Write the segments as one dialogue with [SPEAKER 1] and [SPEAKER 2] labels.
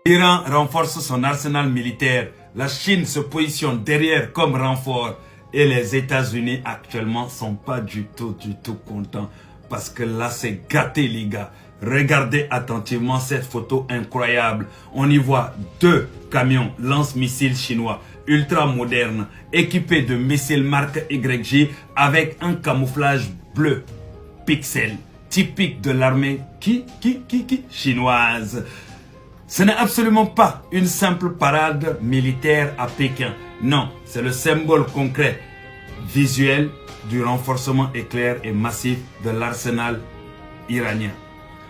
[SPEAKER 1] L'Iran renforce son arsenal militaire. La Chine se positionne derrière comme renfort. Et les États-Unis actuellement sont pas du tout contents. Parce que là, c'est gâté, les gars. Regardez attentivement cette photo incroyable. On y voit 2 camions lance-missiles chinois ultra modernes équipés de missiles marque YJ avec un camouflage bleu pixel typique de l'armée chinoise. Ce n'est absolument pas une simple parade militaire à Pékin. Non, c'est le symbole concret, visuel du renforcement éclair et massif de l'arsenal iranien.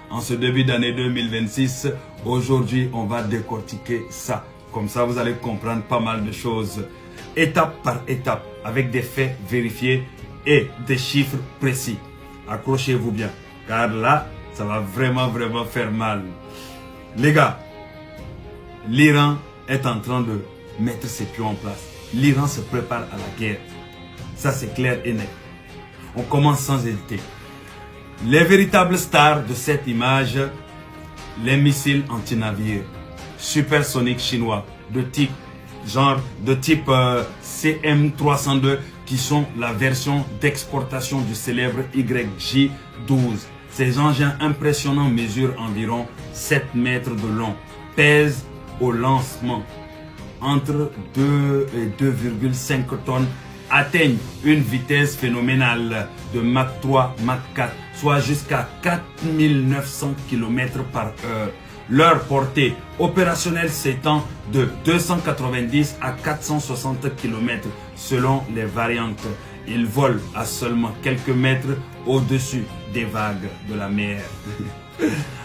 [SPEAKER 1] En ce début d'année 2026, aujourd'hui, on va décortiquer ça. Comme ça, vous allez comprendre pas mal de choses, étape par étape, avec des faits vérifiés et des chiffres précis. Accrochez-vous bien, car là, ça va vraiment faire mal. Les gars, l'Iran est en train de mettre ses pions en place. L'Iran se prépare à la guerre. Ça, c'est clair et net. On commence sans hésiter. Les véritables stars de cette image, les missiles anti-navires supersoniques chinois de type CM302 qui sont la version d'exportation du célèbre YJ-12. Ces engins impressionnants mesurent environ 7 mètres de long, pèsent au lancement entre 2 et 2,5 tonnes, atteignent une vitesse phénoménale de Mach 3, Mach 4, soit jusqu'à 4900 km par heure. Leur portée opérationnelle s'étend de 290 à 460 km selon les variantes. Ils volent à seulement quelques mètres au-dessus des vagues de la mer.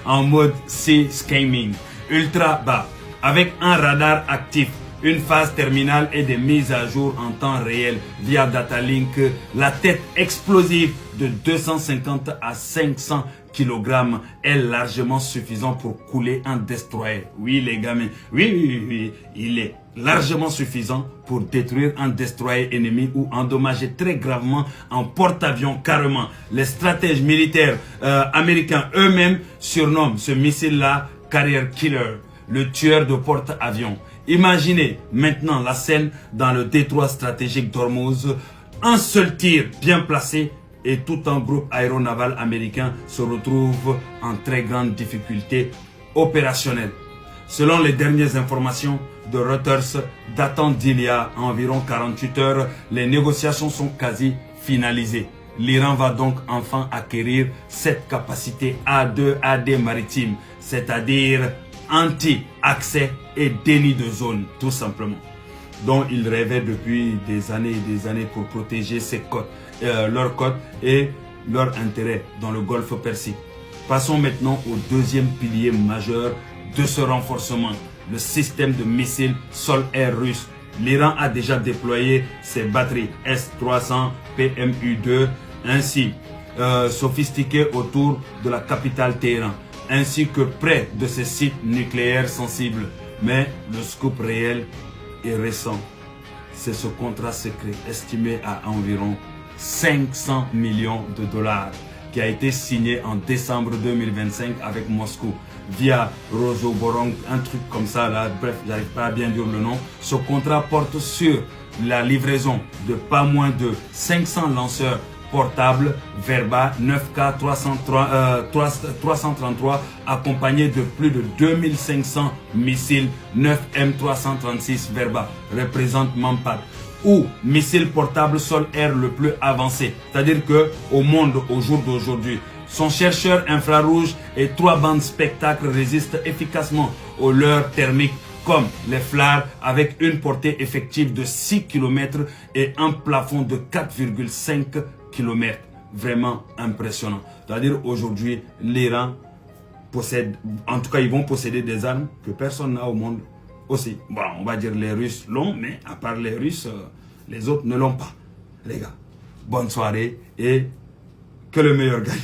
[SPEAKER 1] En mode sea skimming, ultra bas, avec un radar actif, une phase terminale et des mises à jour en temps réel via Datalink. La tête explosive de 250 à 500 kg est largement suffisant pour couler un destroyer. Oui les gamins, oui, il est largement suffisant pour détruire un destroyer ennemi ou endommager très gravement un porte-avions carrément. Les stratèges militaires américains eux-mêmes surnomment ce missile-là Carrier Killer, le tueur de porte-avions. Imaginez maintenant la scène dans le détroit stratégique d'Ormuz. Un seul tir bien placé et tout un groupe aéronaval américain se retrouve en très grande difficulté opérationnelle. Selon les dernières informations de Reuters datant d'il y a environ 48 heures, les négociations sont quasi finalisées. L'Iran va donc enfin acquérir cette capacité A2AD maritime, c'est-à-dire anti-accès et déni de zone, tout simplement, dont il rêvait depuis des années et des années pour protéger ses côtes, leurs côtes et leurs intérêts dans le golfe Persique. Passons maintenant au deuxième pilier majeur de ce renforcement, le système de missiles sol-air russe. L'Iran a déjà déployé ses batteries S-300 PMU-2 ainsi sophistiquées autour de la capitale Téhéran, ainsi que près de ses sites nucléaires sensibles. Mais le scoop réel et récent, c'est ce contrat secret estimé à environ 500 millions de dollars qui a été signé en décembre 2025 avec Moscou via Rosoboronc, un truc comme ça là, bref, j'arrive pas à bien dire le nom. Ce contrat porte sur la livraison de pas moins de 500 lanceurs portable Verba 9K 333 accompagné de plus de 2500 missiles 9M336 Verba, représente Manpad, ou missile portable sol-air le plus avancé. C'est-à-dire que au monde au jour d'aujourd'hui, son chercheur infrarouge et 3 bandes spectacle résistent efficacement aux leurres thermiques comme les phares avec une portée effective de 6 km et un plafond de 4,5 km. Vraiment impressionnant. C'est-à-dire aujourd'hui, l'Iran possède, en tout cas ils vont posséder des armes que personne n'a au monde aussi. Bon, on va dire les Russes l'ont, mais à part les Russes, les autres ne l'ont pas. Les gars, bonne soirée et que le meilleur gagne.